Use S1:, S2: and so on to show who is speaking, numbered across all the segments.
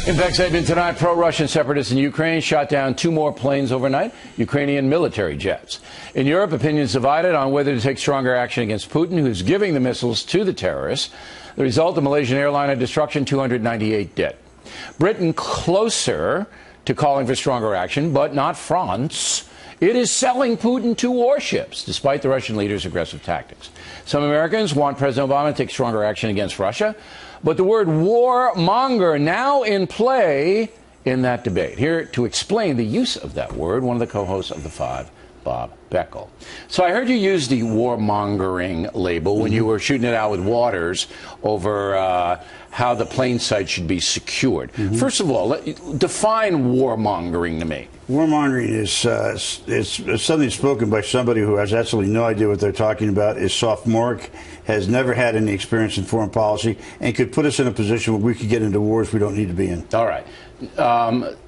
S1: In Beckel tonight, pro-Russian separatists in Ukraine shot down 2 more planes overnight, Ukrainian military jets. In Europe, opinions divided on whether to take stronger action against Putin, who's giving the missiles to the terrorists. The result, the Malaysian airliner destruction, 298 dead. Britain closer to calling for stronger action, but not France. It is selling Putin 2 warships, despite the Russian leader's aggressive tactics. Some Americans want President Obama to take stronger action against Russia, but the word warmonger now in play in that debate. Here to explain the use of that word, one of the co-hosts of The Five, Bob Beckel. So I heard you use the warmongering label when you were shooting it out with Waters over how the plane site should be secured. First of all, define warmongering to me.
S2: Warmongering is something spoken by somebody who has absolutely no idea what they're talking about, is sophomoric, has never had any experience in foreign policy, and could put us in a position where we could get into wars we don't need to be in.
S1: All right.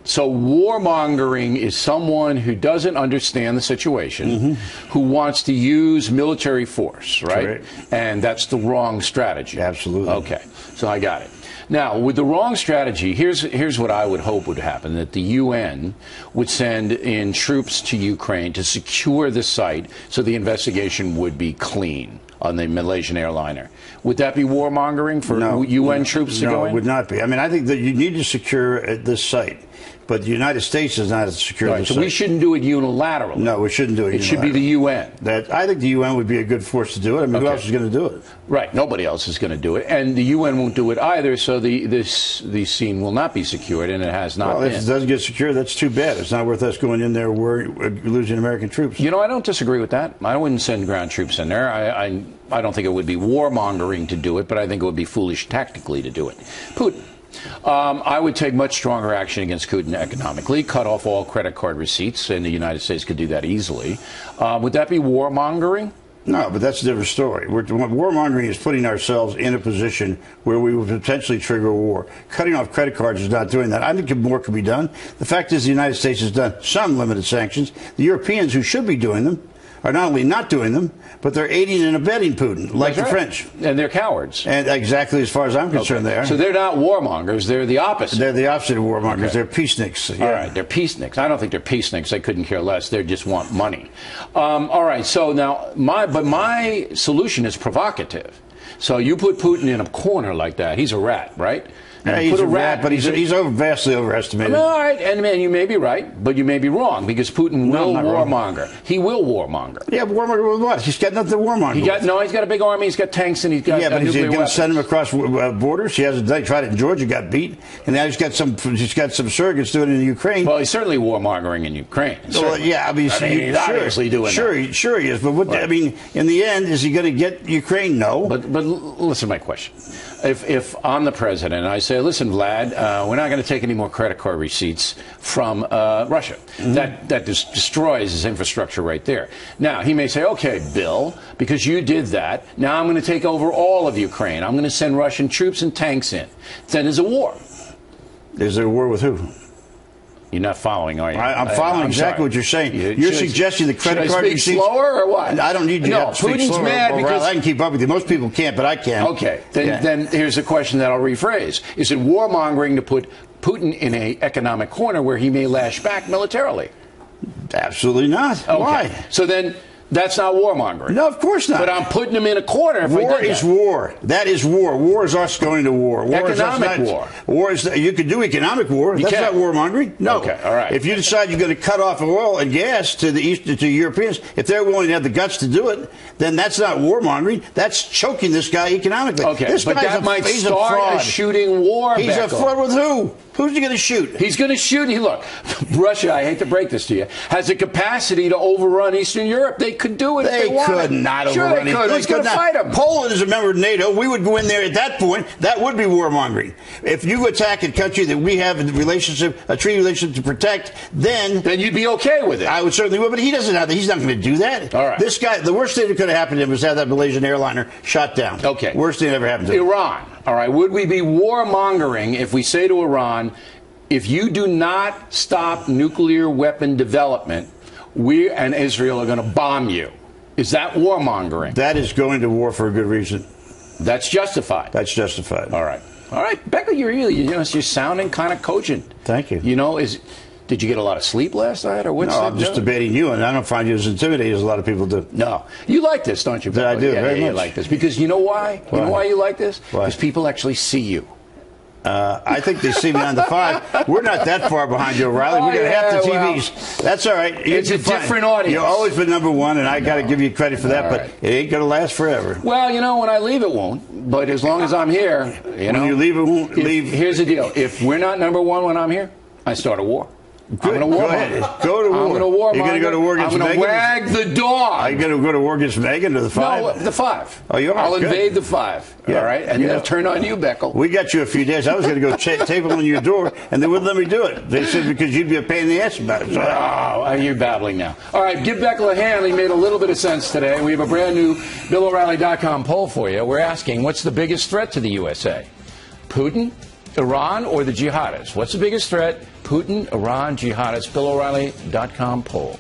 S1: So warmongering is someone who doesn't understand the situation, who wants to use military force, right?
S2: Correct.
S1: And that's the wrong strategy.
S2: Absolutely.
S1: Okay. So I got it. Now, with the wrong strategy, here's what I would hope would happen, that the UN would send in troops to Ukraine to secure the site so the investigation would be clean on the Malaysian airliner. Would that be warmongering for UN troops to go in?
S2: No, it would not be. I mean, I think that you need to secure this site, but the United States does not secure the site.
S1: So we shouldn't do it unilaterally.
S2: No, we shouldn't do it unilaterally.
S1: It should be the UN.
S2: I think the UN would be a good force to do it. I mean, who else is going to do it?
S1: Right. Nobody else is going to do it. And the UN won't do it either, so the scene will not be secured, and it has not been.
S2: If it doesn't get secured, that's too bad. It's not worth us going in there losing American troops.
S1: You know, I don't disagree with that. I wouldn't send ground troops in there. I don't think it would be warmongering to do it, but I think it would be foolish tactically to do it. Putin. I would take much stronger action against Putin economically, cut off all credit card receipts, and the United States could do that easily. Would that be warmongering?
S2: No, but that's a different story. Warmongering is putting ourselves in a position where we would potentially trigger a war. Cutting off credit cards is not doing that. I think more could be done. The fact is the United States has done some limited sanctions. The Europeans, who should be doing them, are not only not doing them, but they're aiding and abetting Putin, like the French.
S1: And they're cowards.
S2: And exactly, as far as I'm concerned, they are.
S1: So they're not warmongers. They're the opposite.
S2: They're the opposite of warmongers. They're peaceniks. Yeah.
S1: All right, they're peaceniks. I don't think they're peaceniks. They couldn't care less. They just want money. All right, so now, my solution is provocative. So you put Putin in a corner like that. He's a rat, right?
S2: Yeah, he's a rat, but he's vastly overestimated.
S1: All right, and man, you may be right, but you may be wrong, because Putin will warmonger. He will warmonger.
S2: Yeah, but warmonger with what? He's got nothing to warmonger.
S1: He's got a big army, he's got tanks, and he's got
S2: but he's
S1: going
S2: to send him across borders. He hasn't tried it in Georgia, got beat, and now he's got some surrogates doing it in Ukraine.
S1: Well, he's certainly warmongering in Ukraine.
S2: Well, yeah, I mean,
S1: he's obviously doing that.
S2: Sure he is, but what, I mean, in the end, is he going to get Ukraine? No.
S1: But listen to my question. If I'm the president, I say, listen, Vlad, we're not going to take any more credit card receipts from Russia. That destroys his infrastructure right there. Now, he may say, okay, Bill, because you did that, now I'm going to take over all of Ukraine. I'm going to send Russian troops and tanks in. Then there's a war.
S2: Is there a war with who?
S1: You're not following, are you?
S2: I'm following exactly what you're saying. You're suggesting the credit card receipts.
S1: Should I speak slower or what?
S2: I don't need you to speak slower.
S1: Putin's mad because
S2: I can keep up with you. Most people can't, but I can.
S1: Okay. Then here's a question that I'll rephrase. Is it warmongering to put Putin in an economic corner where he may lash back militarily?
S2: Absolutely not.
S1: Okay.
S2: Why?
S1: So then that's not warmongering.
S2: No, of course not.
S1: But I'm putting him in a corner if I did that.
S2: War is war. That is war. War is us going to war.
S1: Economic war.
S2: War is you can do economic war. That's not warmongering. No.
S1: Okay. All right.
S2: If you decide you're going to cut off oil and gas to the East, to Europeans, if they're willing to have the guts to do it, then that's not warmongering. That's choking this guy economically.
S1: Okay.
S2: This
S1: but that might start a shooting war.
S2: He's a fraud with who? Who's he going to shoot?
S1: He's going to shoot. Look, Russia, I hate to break this to you, has the capacity to overrun Eastern Europe. They could do it if they wanted.
S2: They could not overrun
S1: Sure they could. Who's going to fight them?
S2: Poland is a member of NATO. We would go in there at that point. That would be warmongering. If you attack a country that we have a treaty relationship to protect, then
S1: you'd be okay with it.
S2: I would certainly would, but he doesn't have that. He's not going to do that.
S1: All right.
S2: This guy, the worst thing that could have happened to him was have that Malaysian airliner shot down.
S1: Okay.
S2: Worst thing that ever happened to him.
S1: Iran. All right. Would we be warmongering if we say to Iran, if you do not stop nuclear weapon development, we and Israel are going to bomb you? Is that warmongering?
S2: That is going to war for a good reason.
S1: That's justified.
S2: That's justified.
S1: All right. All right, Beckel, you're sounding kind of cogent.
S2: Thank you.
S1: Did you get a lot of sleep last night, or what's?
S2: No, I'm just debating you, and I don't find you as intimidating as a lot of people do.
S1: No, you like this, don't you, Beckel?
S2: I do, very much.
S1: You like this because you know why? You know why you like this?
S2: Why?
S1: Because people actually see you.
S2: I think they see me on the 5. We're not that far behind you, O'Reilly. We got half the TVs. That's all right.
S1: It's a different audience.
S2: You've always been number one, and I got to give you credit for that, but
S1: right.
S2: it ain't going to last forever.
S1: Well, when I leave, it won't. But as long as I'm here,
S2: When you leave, it won't leave.
S1: Here's the deal. If we're not number one when I'm here, I start a war.
S2: Good.
S1: I'm going to war.
S2: Go ahead. Go to war.
S1: I'm going to war.
S2: You're going to go to war against Megan?
S1: I'm going to wag the dog.
S2: Are you going to go to war against Megan or the 5?
S1: No, the 5.
S2: Oh, you are?
S1: I'll
S2: Good.
S1: invade the 5.
S2: Yeah.
S1: All right? And then I'll turn on you, Beckel.
S2: We got you a few days. I was going to go tape on your door, and they wouldn't let me do it. They said because you'd be a pain in the ass about it. So
S1: you're babbling now. All right, give Beckel a hand. He made a little bit of sense today. We have a brand new BillO'Reilly.com poll for you. We're asking, what's the biggest threat to the USA? Putin, Iran, or the jihadists? What's the biggest threat? Putin, Iran, jihadists. BillO'Reilly.com poll.